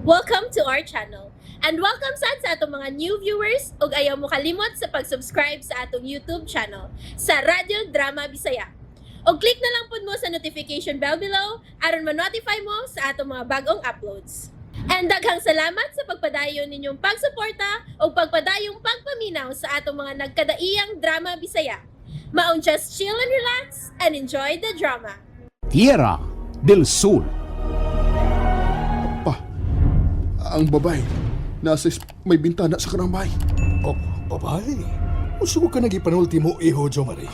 Welcome to our channel. And welcome sa atong mga new viewers ug ayaw mo kalimot sa pag-subscribe sa atong YouTube channel sa Radio Drama Bisaya. O click na lang pud mo sa notification bell below aron ma-notify mo sa atong mga bagong uploads. And daghang salamat sa pagpadayon ninyong pagsuporta o pagpadayong pagpaminaw sa atong mga nagkadaiyang Drama Bisaya. Maong just chill and relax and enjoy the drama. Tierra del Sol. Pa, ang babae, may bintana sa kanang bahay. Oh, babae? Usugo ka nagipanulti mo, iho, Jo Marie.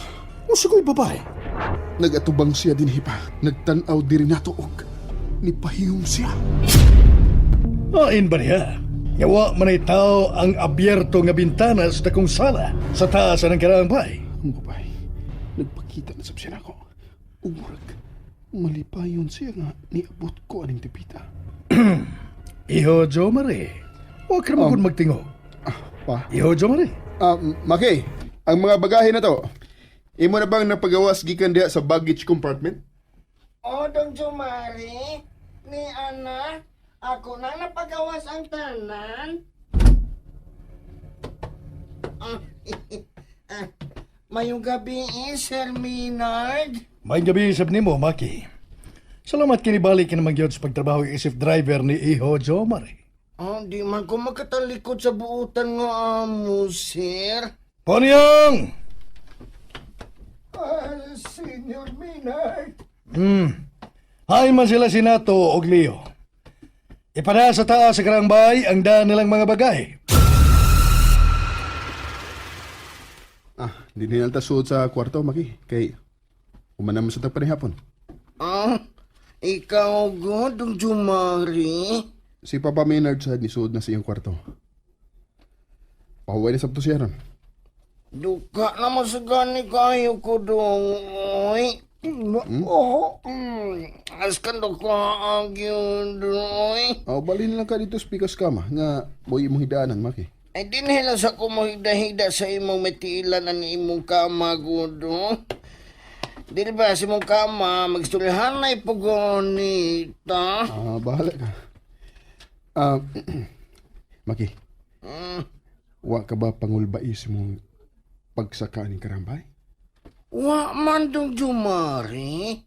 Usugo'y babae. Nagatubang siya din hipa. Nagtanaw diri nato og nipahiyong siya. Ain ba niya? Yawa manay tao ang abyerto nga bintana sa takong sala sa taas ng karang bahay. Ang babae, nagpakita na sab siya nako. Umurag, malipayon siya nga niabot ko aning tipita. Iho, Jo Marie. Huwag ka naman magtingo. Pa, Iho, Jo Marie. Maki, ang mga bagahe na to, imo na bang napagawas gikan diha sa baggage compartment? O, Dong Jumari, ni Ana, ako na napagawas ang tanan. Mayong gabi, Sir Maynard. May gabi isip ni mo, Maki. Salamat kinibalik ka naman yun sa pagtrabaho isip driver ni Iho, Jo Marie. Di man ko magkatalikod sa buutan nga amo, sir. Ponyong! Senior Maynard. Hay man sila si Nato o Leo. Ipada sa taas sa karang bahay ang daan nilang mga bagay. Di nilta suod sa kwarto, Maki. Kay, umanam sa tagpanihapon. Ikaw go, Dong Jumari. Si Papa Maynard sa nisuod na sa iyong kwarto. Pahuway na sabto siya ron. Duka naman sa gani kayo ko, Dong. Oy. Askan do ko ang yun, Doy. Balin lang ka dito spikas kama nga boy imong hidaanan, Maki. Ay dinhela sa kumahida-hida sa imong metiilan ang imong kama, Gudo. Dili ba sa imong kama, magstoryahan na ipogonita. Bahala ka. Maki, wa ka ba pangulbais mong pagsaka ni karambay? Wa man Dong Jumari.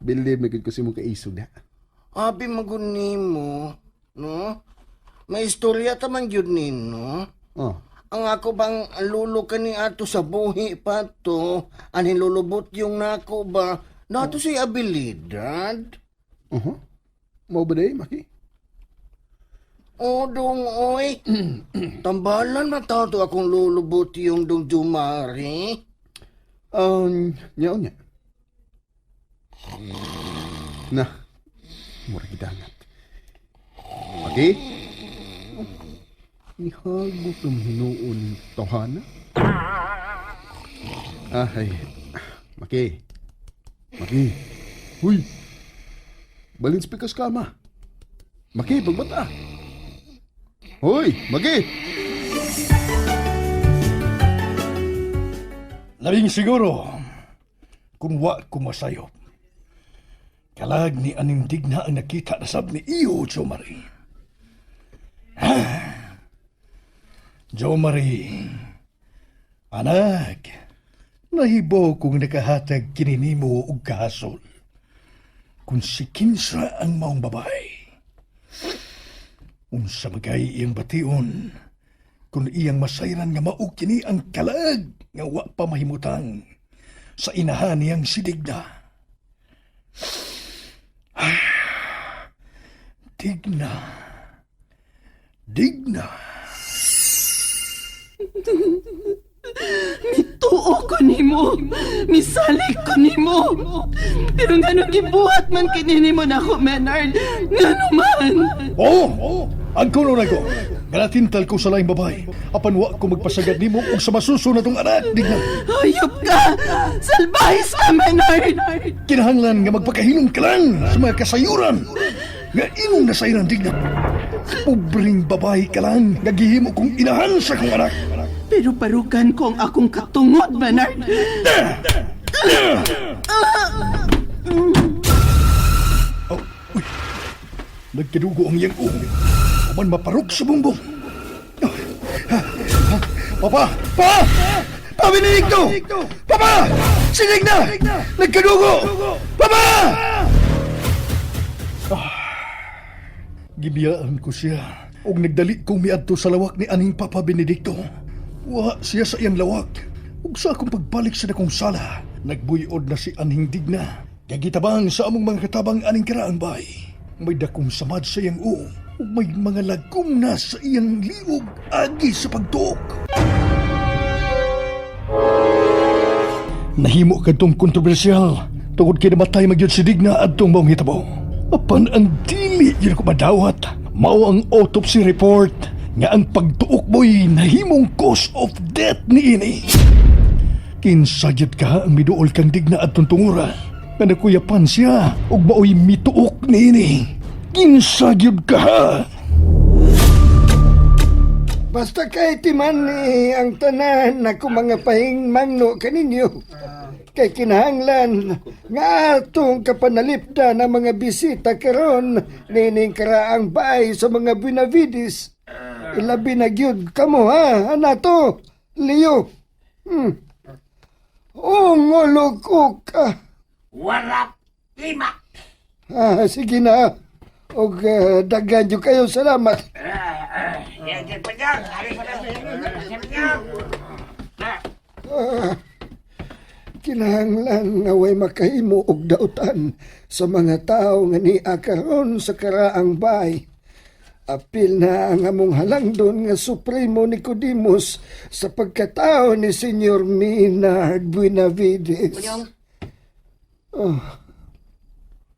Believe na gud ko si mong kaisog na. Abi maguni mo, no? May istorya taman yun nino. Ang ako bang lulo ka ni ato sa buhi pa to, anin lulubot yung nako ba, nato si abilidad? Mau ba day, Maki? O, Dong, oy. Tambalan na tao to akong lulubot yung Dong Jumari. Nyaon niya. Na, mura gidangat. Maki? Ihagok ng hinuon tohana? Ay, Maki. Maki. Huy! Balin spikas kama. Maki, pagbata. Hoy, Maki! Labing siguro, kung wa kumasayop. Kalag ni anindig na ang nakita na sab ni Iho, Jo Marie. Jo Marie, anak, nahibo kung nakahatag kininimo og kahasol. Kung si kinsa ang maong babae. Unsa magay iyang bation, kung iyang masayran nga mao kini ang kalag nga wa pa mahimutang sa inahan niyang si Digna. Digna. Digna. Mituo ko nimo, misalik ko nimo. Pero ngano gibuhat man kinini mo nako, Maynard. Ngano man. Oo, agkuno na ko. Galatintal ko sa laing babae. Apan wa ko magpasagad nimo kung sa masuso na tong anak, Digna. Hayop ka! Salbahis ka, Maynard! Kinahanglan nga magpakahinom ka lang sa mga kasayuran. Nga imong nasayran, Digna. Pobreng babae ka lang, nagihimo kong inahan sa kong anak. Pero parukan ko ang akong katungod, Maynard. Oh, uy. Nagkadugo ang iyang Uman maparok sa bumbong. Papa! Pa! Pa, Benedicto! Papa! Sinig na! Nagkadugo! Papa! Gibiyaan ko siya og nagdali ko miadto sa lawak ni aning Papa Benedicto. Wa siya sa iyang lawak. Ug sa akong pagbalik sa dakong sala, nagbuyod na si aning digna. Kagitabang sa among mga katabang aning karaang bay. May dakong samad sa iyang ug may mga lagom na sa iyang liog agi sa pagtuok. Nahimo kadtong kontrobersyal tungod kay namatay magyud si digna adtong maong hitabo. Apan ang dili yun ko madawat, mao ang autopsy report nga ang pagtuok mo'y nahimong cause of death ni ini. Kinsagyat ka ang miduol kang digna at tuntungura nga nakuyapan siya ug mao'y mituok ni ini. Kinsagyat ka! Basta kay timan ang tanan na mga pahingmangno kaninyo. Kay kinahanglan nga atong kapanalipda ng mga bisita karon nining karaang bahay sa mga Benavides. Ilabi na gyud kamo ha, anato, Leo. Ungolog ka. Warap 5. Sige na. Og daghan yung kayo salamat. Yan pa dyan. Alis na Kinahanglan nga way makahimo og dautan sa mga tao nga niya karon sa karaang bahay. Apil na ang among halangdon nga Supremo Nicodemus sa pagkatao ni Senyor Maynard Benavides.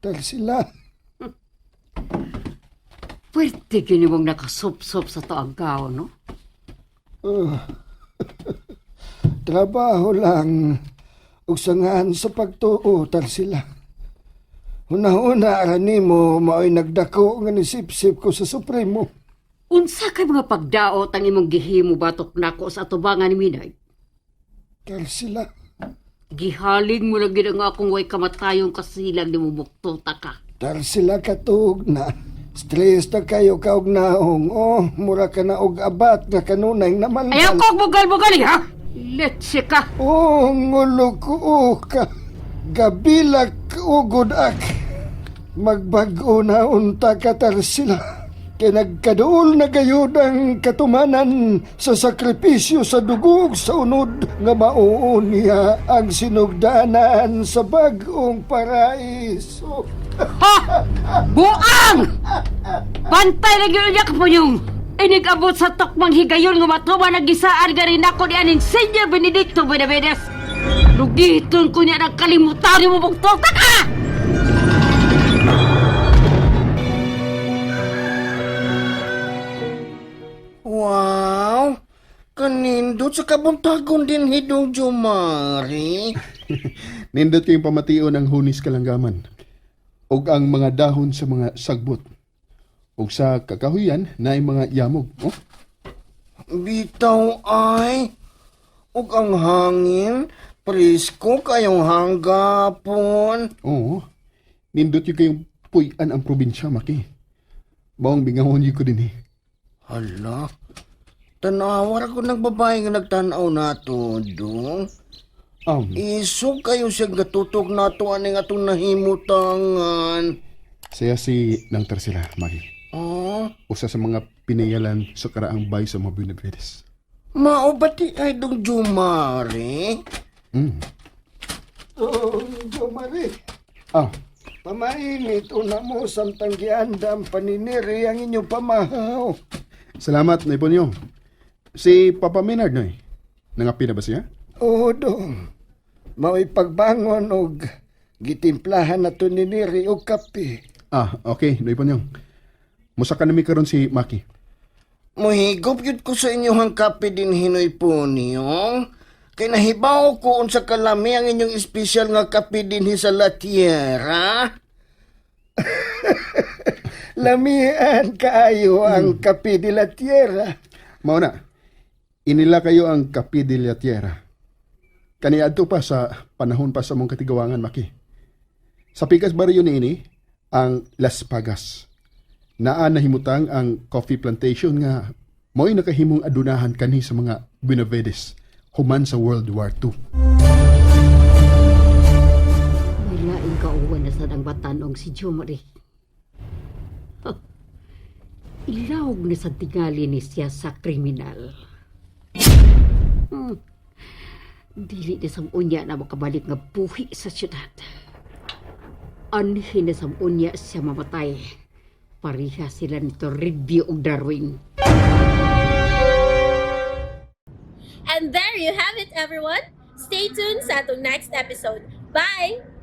Tal sila. Pwerte kini mong nakasop-sop sa taagaw, no? Trabaho lang ug sangan sa pagtuo tal sila. Una-una ara nimo mao'y nagdako nga nisipsip ko sa Supremo. Unsa kay mga pagdaot ang imong gihimo batok nako sa atubangan ni Minay? Tal sila. Gihaling mo lang gid ang akong way kamatayong kasilang ni mumukto ta ka. Tal sila katug na. Stress na kayo kaog naong. Mura ka na og abat nga kanunay naman. Ayaw ko bugal-bugal ha! Letse ka! Ngulo ko ka. Gabilak ugod ak. Magbag-o na unta ka tal sila. Kaya nagkaduol na gayud ang katumanan sa sakripisyo sa dugog sa unod nga mauo niya ang sinugdanan sa bagong paraiso. Ha! Buang! Bantay na gano'n niya kaponyong! Inigabot sa tokmang higayon nga matuwa nagisaan ga rin ako ni aning Senyor Benedicto Benavides. Lugiton ko niya ng kalimutan mo mong tota ka! Wow! Kanindot sa kabuntagon din hidong Jumari. Nindot kayong pamation ng hunis kalanggaman. Og ang mga dahon sa mga sagbot. Og sa kakahuyan na mga yamog. Oh? Bitaw ay, ug ang hangin, presko kayong hanggapon. Oo. Nindot yung kayong puyan ang probinsya, Maki. Bawang bingahon yung ko din eh. Hala, tanawar ako ng babae nga nagtanaw na to, dong. Iso kayo siya gatutok na to aning atong nahimutangan. Saya si nang tersila, Maki. Usa sa mga pinayalan sa karaang bay sa mga Benavides. Mao bati ay dong Jumari? Jumari. Pamainit una mo samtang giandam paniniri ang inyong pamahaw. Salamat, Naiponyo. Si Papa Maynard, no? Nangapi na ba siya? Oo, dong. Mao'y pagbangon og gitimplahan na to niniri o kape. Okay, Naiponyo. Musa ka nami karon si Maki. Muhigop yun ko sa inyong kape din hinoy po niyong. Kaya nahibaw ko unsa kalami ang inyong espesyal nga kape din sa La Tierra. Lamian kaayo ang kape de la Tierra. Mauna, inila kayo ang Kape de la Tierra. Kaniadto pa sa panahon pa sa mong katigawangan, Maki. Sa pikas baryo ni ini, ang Las Pagas. Naa nahimutang ang coffee plantation nga mo'y nakahimong adunahan kani sa mga Benavides human sa World War II. Wala ang kauwan na sa nang batanong si Jomari. Ilawag na sa tingali ni siya sa kriminal. Dili na sa unya na makabalik nga buhi sa syudad. Anhin na sa unya siya mamatay. Pariha sila nito Review og Darwin. And there you have it, everyone. Stay tuned sa atong next episode. Bye!